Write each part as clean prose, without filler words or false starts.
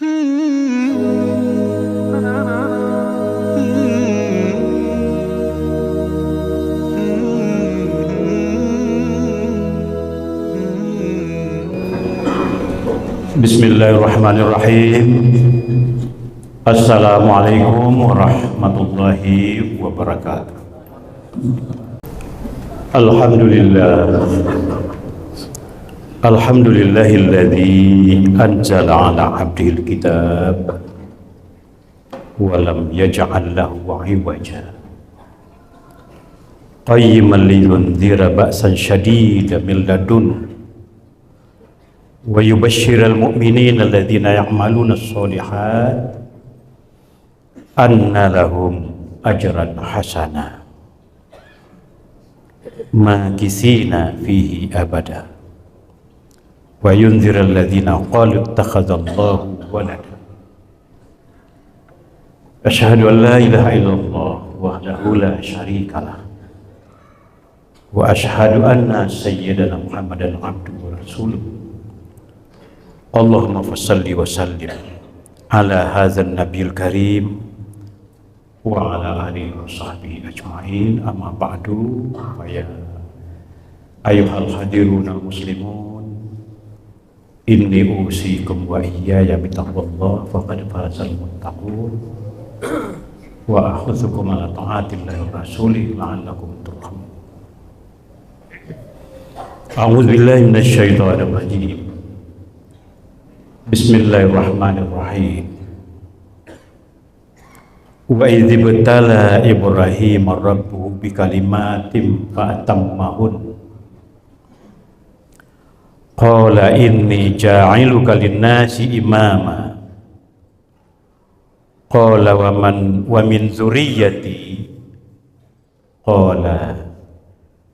Bismillahirrahmanirrahim. Assalamualaikum warahmatullahi wabarakatuh. Alhamdulillahilladzi anzala ala abdihil kitab wa lam yaj'al lahu 'iwaja qayyiman liyunzira ba'san syadidan min ladunhu wa yubashshiral mu'minina alladzina ya'maluna ash-shalihat anna lahum ajran hasana makisina fihi abada wa yunziral ladzina qalu ittakhadallahu walada. Asyhadu an la ilaha illallah wahdahu la syarikalah wa asyhadu anna sayyidana Muhammadan abduhu wa rasuluh. Allahumma fassalli wa sallim ala hadzal nabiyil karim wa ala alihi wa sahbihi ajma'in, amma ba'du. Fa ya ayyuhal hadiruna muslimun, inni usikum wa iyaya bitaqwallah faqad fazal muttaqun wa akhudhukum ala ta'atillahi wa rasulih la'allakum turhamun. A'udzu billahi minasy syaithanir rajim. Bismillahirrahmanirrahim. Wa idh ibtala Ibrahim rabbuhu bikalimatin fa'atammahun qala inni ja'iluka lin-nasi imama qala wa min dzurriyyati qala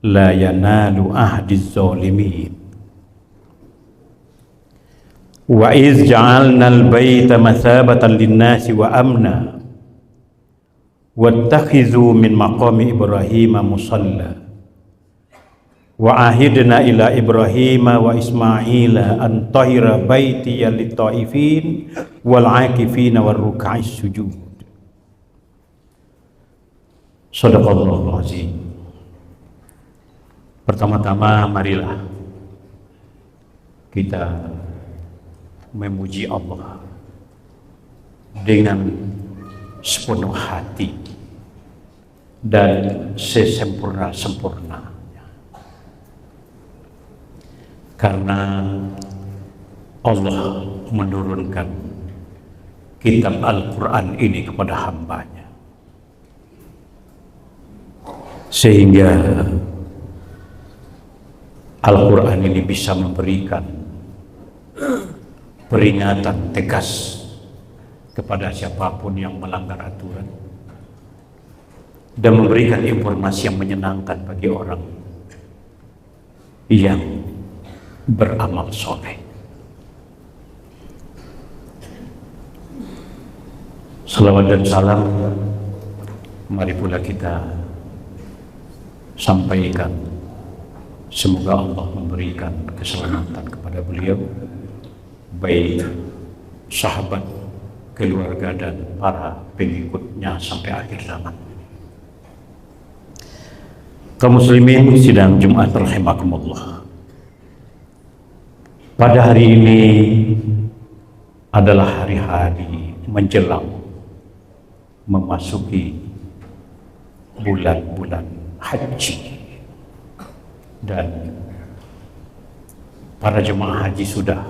la yanalu ahdiz zalimin. Wa iz ja'alnal baita mathabatan lin-nasi wa amna wattakhidhu min maqami Ibrahima musalla wa ahidna ila Ibrahima wa Ismaila an tahira baitiya lit-taifin wal 'akifina war ruk'is sujud. Shadaqallahul azim. Pertama-tama marilah kita memuji Allah dengan sepenuh hati dan sesempurna-sempurnanya, karena Allah menurunkan kitab Al-Quran ini kepada hambanya sehingga Al-Quran ini bisa memberikan peringatan tegas kepada siapapun yang melanggar aturan dan memberikan informasi yang menyenangkan bagi orang yang beramal soleh. Salawat dan salam mari pula kita sampaikan, semoga Allah memberikan keselamatan kepada beliau, baik sahabat, keluarga dan para pengikutnya sampai akhir zaman. Kaum muslimin sidang Jumat rahimakumullah. Pada hari ini adalah hari-hari menjelang memasuki bulan-bulan haji, dan para jemaah haji sudah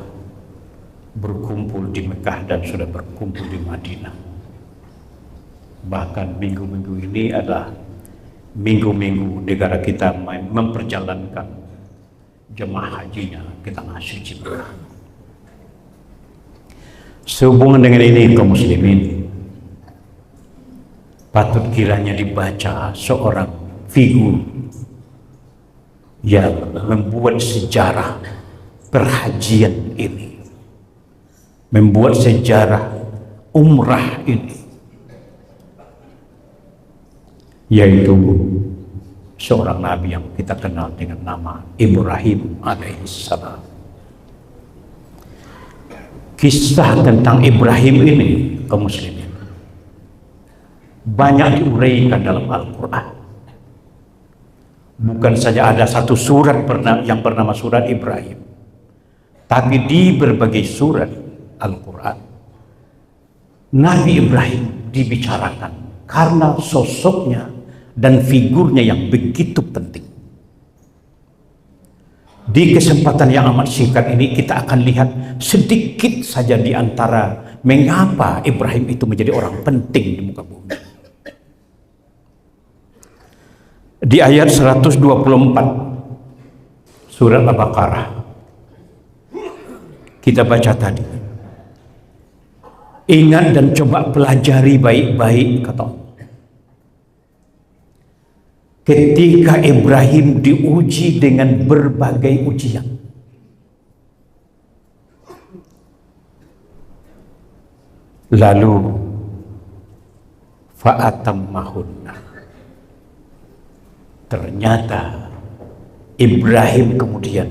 berkumpul di Mekah dan sudah berkumpul di Madinah. Bahkan minggu-minggu ini adalah minggu-minggu negara kita memperjalankan jemaah hajinya ke tanah suci Mekah. Sehubungan dengan ini, kaum muslimin, patut kiranya dibaca seorang figur yang membuat sejarah perhajian ini, membuat sejarah umrah ini, yaitu seorang nabi yang kita kenal dengan nama Ibrahim alaihissalam. Kisah tentang Ibrahim ini, kaum muslimin, banyak diuraikan dalam Al-Quran. Bukan saja ada satu surat yang bernama surat Ibrahim, tapi di berbagai surat Al-Quran Nabi Ibrahim dibicarakan karena sosoknya dan figurnya yang begitu penting. Di kesempatan yang amat singkat ini kita akan lihat sedikit saja di antara mengapa Ibrahim itu menjadi orang penting di muka bumi. Di ayat 124 surat Al-Baqarah kita baca tadi, ingat dan coba pelajari baik-baik, kata Allah, ketika Ibrahim diuji dengan berbagai ujian. Lalu fa'atammahunna, ternyata Ibrahim kemudian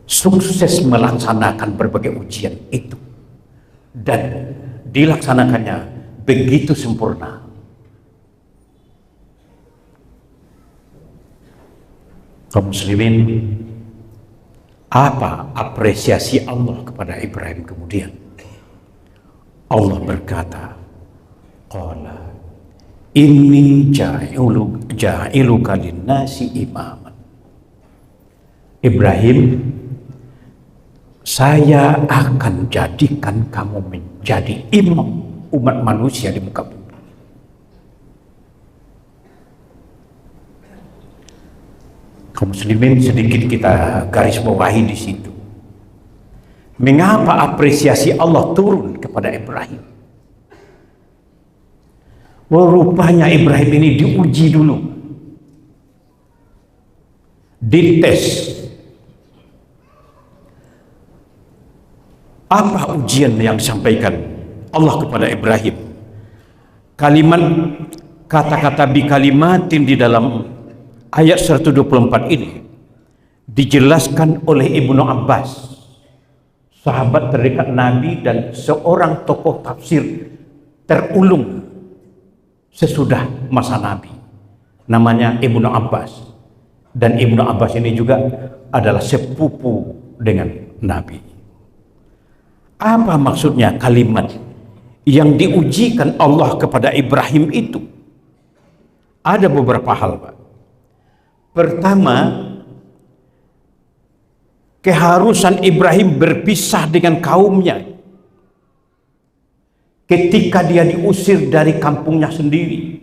sukses melaksanakan berbagai ujian itu, dan dilaksanakannya begitu sempurna. Kaum muslimin, apa apresiasi Allah kepada Ibrahim kemudian? Allah berkata, qala inni ja'iluka linnasi imaman. Ibrahim, saya akan jadikan kamu menjadi imam umat manusia di muka bumi. Kaum muslimin, sedikit kita garis bawahi di situ. Mengapa apresiasi Allah turun kepada Ibrahim? Rupanya Ibrahim ini diuji dulu, dites. Apa ujian yang disampaikan Allah kepada Ibrahim? Kalimat kata-kata bi kalimatin di dalam ayat 124 ini dijelaskan oleh Ibnu Abbas, sahabat terdekat Nabi dan seorang tokoh tafsir terulung sesudah masa Nabi, namanya Ibnu Abbas. Dan Ibnu Abbas ini juga adalah sepupu dengan Nabi. Apa maksudnya kalimat yang diujikan Allah kepada Ibrahim itu? Ada beberapa hal, Pak. Pertama, keharusan Ibrahim berpisah dengan kaumnya ketika dia diusir dari kampungnya sendiri.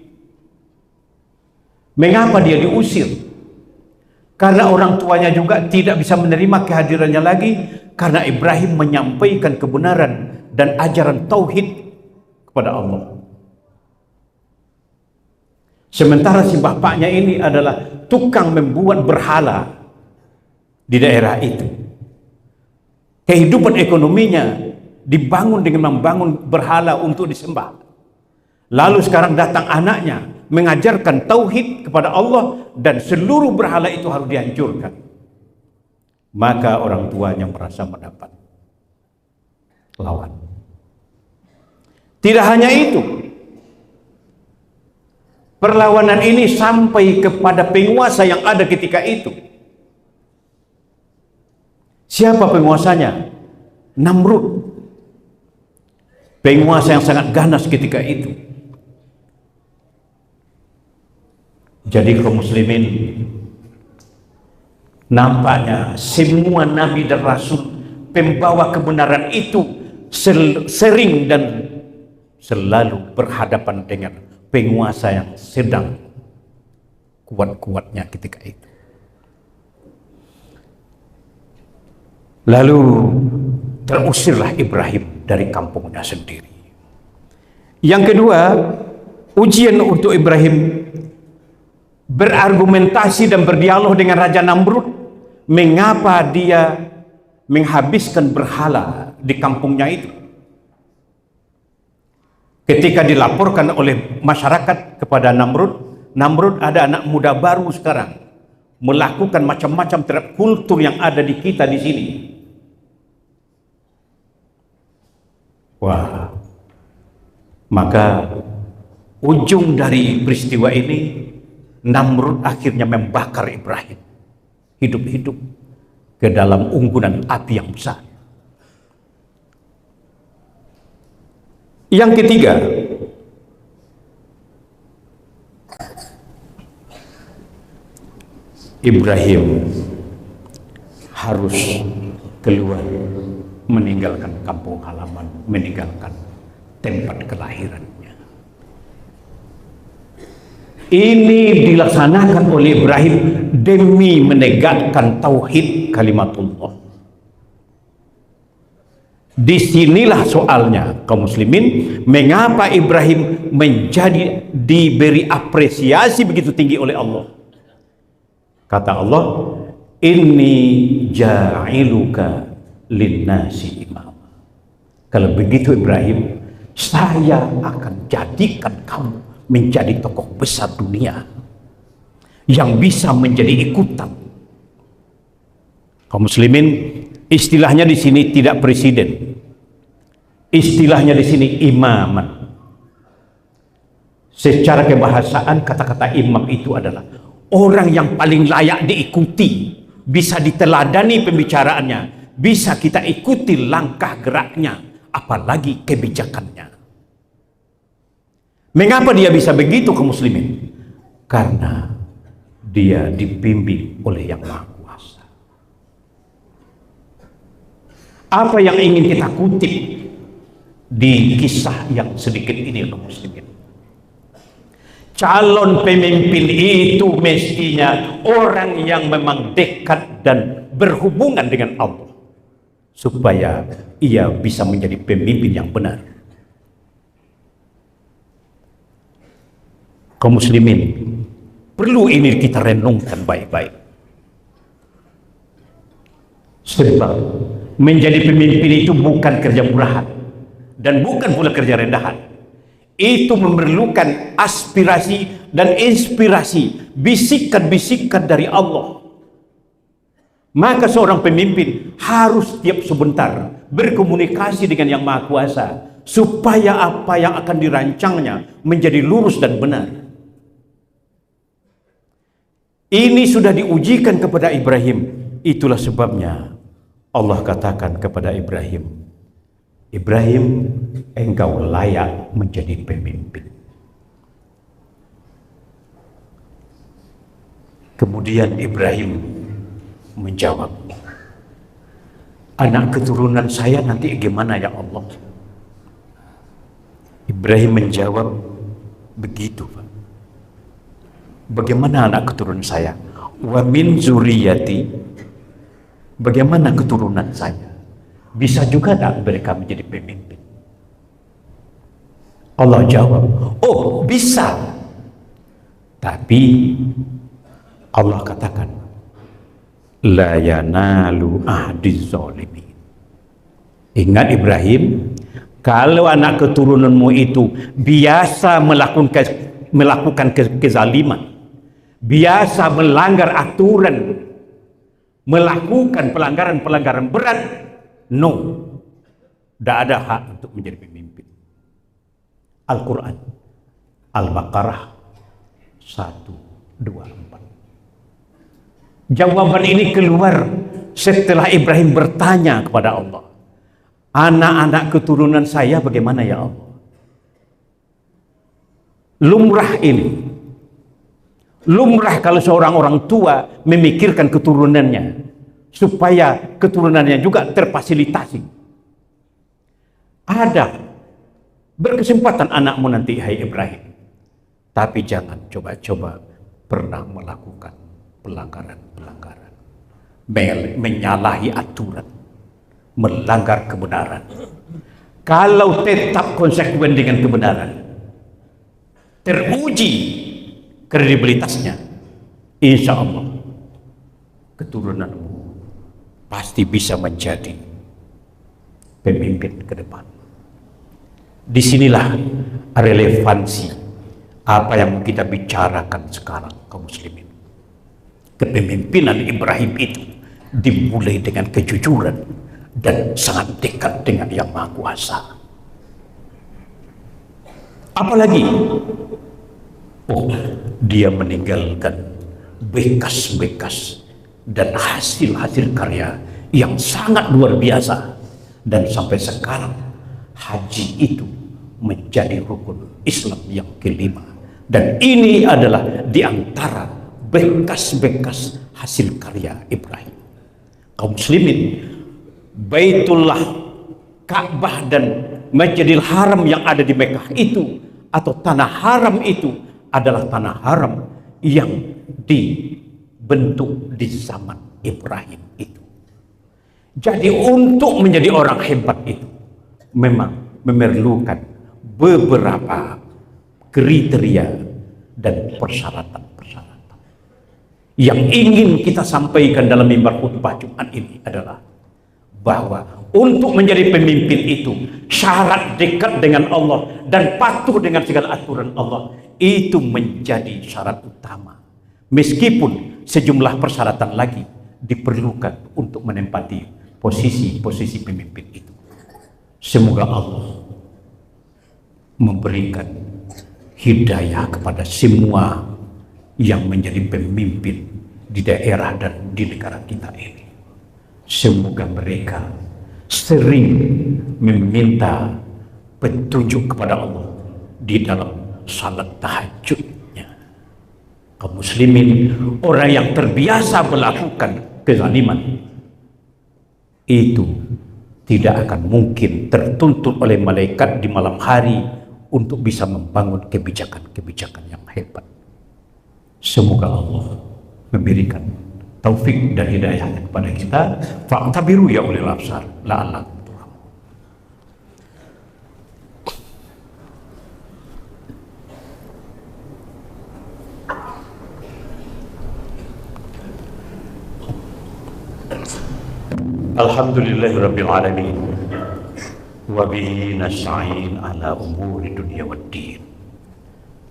Mengapa dia diusir? Karena orang tuanya juga tidak bisa menerima kehadirannya lagi, karena Ibrahim menyampaikan kebenaran dan ajaran tauhid kepada Allah. Sementara si bapaknya ini adalah tukang membuat berhala di daerah itu. Kehidupan ekonominya dibangun dengan membangun berhala untuk disembah. Lalu sekarang datang anaknya mengajarkan tauhid kepada Allah dan seluruh berhala itu harus dihancurkan. Maka orang tuanya merasa mendapat lawan. Tidak hanya itu, perlawanan ini sampai kepada penguasa yang ada ketika itu. Siapa penguasanya? Namrud, penguasa yang sangat ganas ketika itu. Jadi kaum muslimin, nampaknya semua nabi dan rasul pembawa kebenaran itu sering dan selalu berhadapan dengan penguasa yang sedang kuat-kuatnya ketika itu. Lalu terusirlah Ibrahim dari kampungnya sendiri. Yang kedua, ujian untuk Ibrahim berargumentasi dan berdialog dengan Raja Namrud, mengapa dia menghabiskan berhala di kampungnya itu. Ketika dilaporkan oleh masyarakat kepada Namrud ada anak muda baru sekarang melakukan macam-macam terhadap kultur yang ada di kita di sini. Wah, maka ujung dari peristiwa ini, Namrud akhirnya membakar Ibrahim hidup-hidup ke dalam unggunan api yang besar. Yang ketiga, Ibrahim harus keluar, meninggalkan kampung halaman, meninggalkan tempat kelahirannya. Ini dilaksanakan oleh Ibrahim demi menegakkan tauhid kalimatullah. Disinilah soalnya kaum muslimin, mengapa Ibrahim diberi apresiasi begitu tinggi oleh Allah. Kata Allah, inni ja'iluka linnasi imam. Kalau begitu Ibrahim, saya akan jadikan kamu menjadi tokoh besar dunia yang bisa menjadi ikutan. Kaum muslimin, istilahnya di sini tidak presiden, istilahnya di sini imaman. Secara kebahasaan, kata-kata imam itu adalah orang yang paling layak diikuti, bisa diteladani pembicaraannya, bisa kita ikuti langkah geraknya, apalagi kebijakannya. Mengapa dia bisa begitu kaum muslimin? Karena dia dibimbing oleh Yang Maha Kuasa. Apa yang ingin kita kutip di kisah yang sedikit ini kaum muslimin? Calon pemimpin itu mestinya orang yang memang dekat dan berhubungan dengan Allah, supaya ia bisa menjadi pemimpin yang benar. Kaum muslimin, perlu ini kita renungkan baik-baik. Sebab menjadi pemimpin itu bukan kerja murahan dan bukan pula kerja rendahan. Itu memerlukan aspirasi dan inspirasi, bisikan-bisikan dari Allah. Maka seorang pemimpin harus tiap sebentar berkomunikasi dengan Yang Maha Kuasa, supaya apa yang akan dirancangnya menjadi lurus dan benar. Ini sudah diujikan kepada Ibrahim. Itulah sebabnya Allah katakan kepada Ibrahim, Ibrahim, engkau layak menjadi pemimpin. Kemudian Ibrahim menjawab, anak keturunan saya nanti gimana ya Allah? Ibrahim menjawab, begitu Pak. Bagaimana anak keturunan saya? Wa min zuriyati, bagaimana keturunan saya? Bisa juga tak mereka menjadi pemimpin? Allah jawab, oh bisa. Tapi Allah katakan, la yanalu ahdiz zalimin. Ingat Ibrahim, kalau anak keturunanmu itu biasa melakukan kezaliman, biasa melanggar aturan, melakukan pelanggaran-pelanggaran berat, no, tidak ada hak untuk menjadi pemimpin. Al-Quran, Al-Baqarah 124. Jawaban ini keluar setelah Ibrahim bertanya kepada Allah, anak-anak keturunan saya bagaimana ya Allah? Lumrah ini, lumrah kalau seorang orang tua memikirkan keturunannya, supaya keturunannya juga terfasilitasi. Ada berkesempatan anakmu nanti, hai Ibrahim, tapi jangan coba-coba pernah melakukan pelanggaran-pelanggaran, menyalahi aturan, melanggar kebenaran. Kalau tetap konsekuen dengan kebenaran, teruji kredibilitasnya, insya Allah keturunanmu pasti bisa menjadi pemimpin ke depan. Disinilah relevansi apa yang kita bicarakan sekarang kaum muslimin. Kepemimpinan Ibrahim itu dimulai dengan kejujuran dan sangat dekat dengan Yang Maha Kuasa. Apalagi, oh, dia meninggalkan bekas-bekas dan hasil-hasil karya yang sangat luar biasa. Dan sampai sekarang haji itu menjadi rukun Islam yang kelima. Dan ini adalah di antara bekas-bekas hasil karya Ibrahim. Kaum muslimin, Baitullah, Ka'bah dan Masjidil Haram yang ada di Mekah itu, atau tanah haram itu, adalah tanah haram yang dibentuk di zaman Ibrahim itu. Jadi untuk menjadi orang hebat itu memang memerlukan beberapa kriteria dan persyaratan-persyaratan. Yang ingin kita sampaikan dalam mimbar khutbah Jumat ini adalah bahwa untuk menjadi pemimpin itu syarat dekat dengan Allah dan patuh dengan segala aturan Allah itu menjadi syarat utama. Meskipun sejumlah persyaratan lagi diperlukan untuk menempati posisi-posisi pemimpin itu. Semoga Allah memberikan hidayah kepada semua yang menjadi pemimpin di daerah dan di negara kita ini. Semoga mereka sering meminta petunjuk kepada Allah di dalam salat tahajudnya. Kaum muslimin, orang yang terbiasa melakukan kezaliman itu tidak akan mungkin tertuntut oleh malaikat di malam hari untuk bisa membangun kebijakan-kebijakan yang hebat. Semoga Allah memberikan taufik dan hidayah kepada kita. Fa'tabiru ya ulil absar la'allakum turhamun. Alhamdulillahirabbil alamin wa bihi nasta'in ala umuri dunya waddin.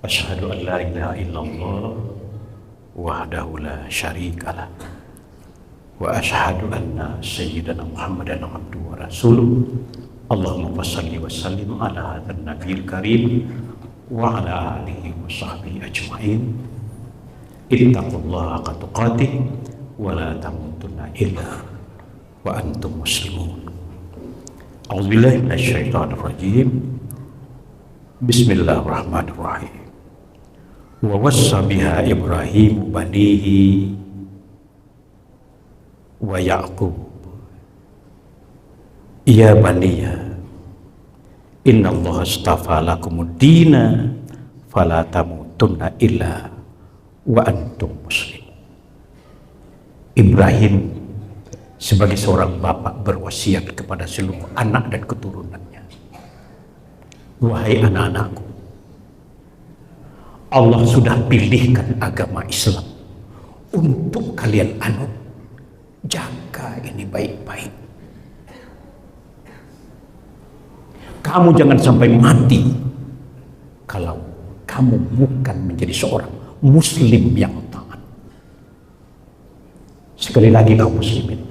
Asyhadu an la ilaha illallah wahdahu la syarikalah wa asyhadu anna sayyidana Muhammadan abduhu wa rasuluh. Allahumma shalli wa sallim ala hadzal nabiyil karim wa ala alihi wa sahbihi ajmain. Ittaqullaha haqqa tuqatih wa la tamutunna illa wa antum muslimun. A'udzubillahi minasyaitonir rajim. Bismillahirrahmanirrahim. Wa wassa biha Ibrahim banihi wa Ya'qub ya baniya inna Allah astafa lakumud dina fala tamutunna illa wa antum muslimun. Ibrahim sebagai seorang bapak berwasiat kepada seluruh anak dan keturunannya, wahai anak-anakku, Allah sudah pilihkan agama Islam untuk kalian anut. Jaga ini baik-baik. Kamu jangan sampai mati kalau kamu bukan menjadi seorang muslim yang taat. Sekali lagi kaum muslimin,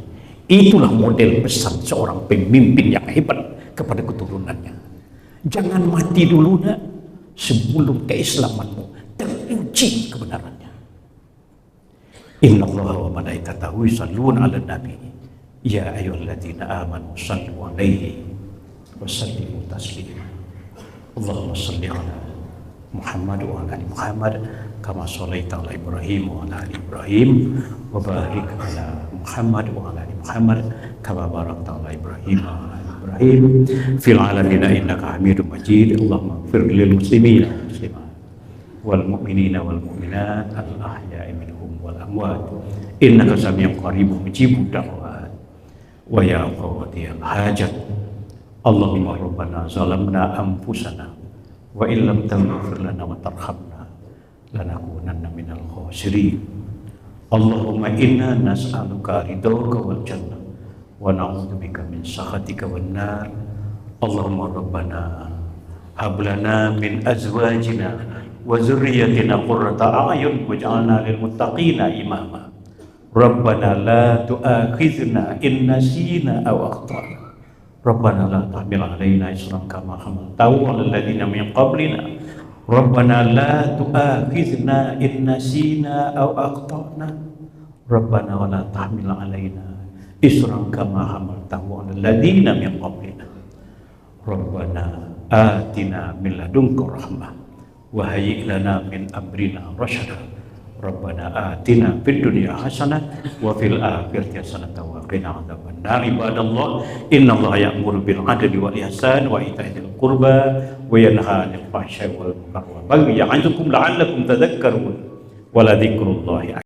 itulah model pesan seorang pemimpin yang hebat kepada keturunannya. Jangan mati dulu nak, sebelum keislamanmu teruji kebenarannya. Inna Allah wa malaikatahu yusalluna 'alan nabi ya ayyuhalladzina amanu shallu 'alaihi wa sallimu taslima. Allahumma shalli 'ala Muhammad wa 'ala ali Muhammad kama shallaita 'ala Ibrahim wa 'ala ali Ibrahim wa barik 'ala Muhammad wa 'ala ali Muhammad kama barakta 'ala Ibrahim wa 'ala ali Ibrahim fil 'alamin innaka Hamidum Majid. Allahumma ighfir lil muslimina wal muslimat wal mu'minina wal mu'minat al ahya'i minhum wal amwat innaka sami'un qaribun mujibud da'wat wa ya qadiyal hajat. Allahumma rabbana zalamna anfusana wa illam taghfir lana wa tarhamna lanakunanna minal khasirin. Allahumma inna nas'aluka ridhaka wal jannah wa na'udzubika min sakhatika wan nar. Allahumma rabbana hab lana min azwajina wa zurriyyatina qurrata a'yun waj'alna lil muttaqina imama. Rabbana la tu'akhidhna in nasina aw akhtana. Rabbana la tahmil alaina isran kama hamaltahu 'alal ladzina min qablina Rabbana la tu'akhizna in nasina aw akhtana Rabbana wa la tahmil alaina isran kama hamaltahu 'alal ladzina min qablina Rabbana atina min ladunka rahmah wa hayyi' lana min amrina rasyada Rabbana atina fid dunya hasanah wa fil akhirati hasanah wa qina adzabannar. Ibadallah, innallaha ya'muru bil 'adli wal ihsan wa ita'i dzil qurba wa yanha 'anil fahsya'i wal munkar wal baghi ya'idzukum la'allakum tadhakkarun wa la dzikrullahi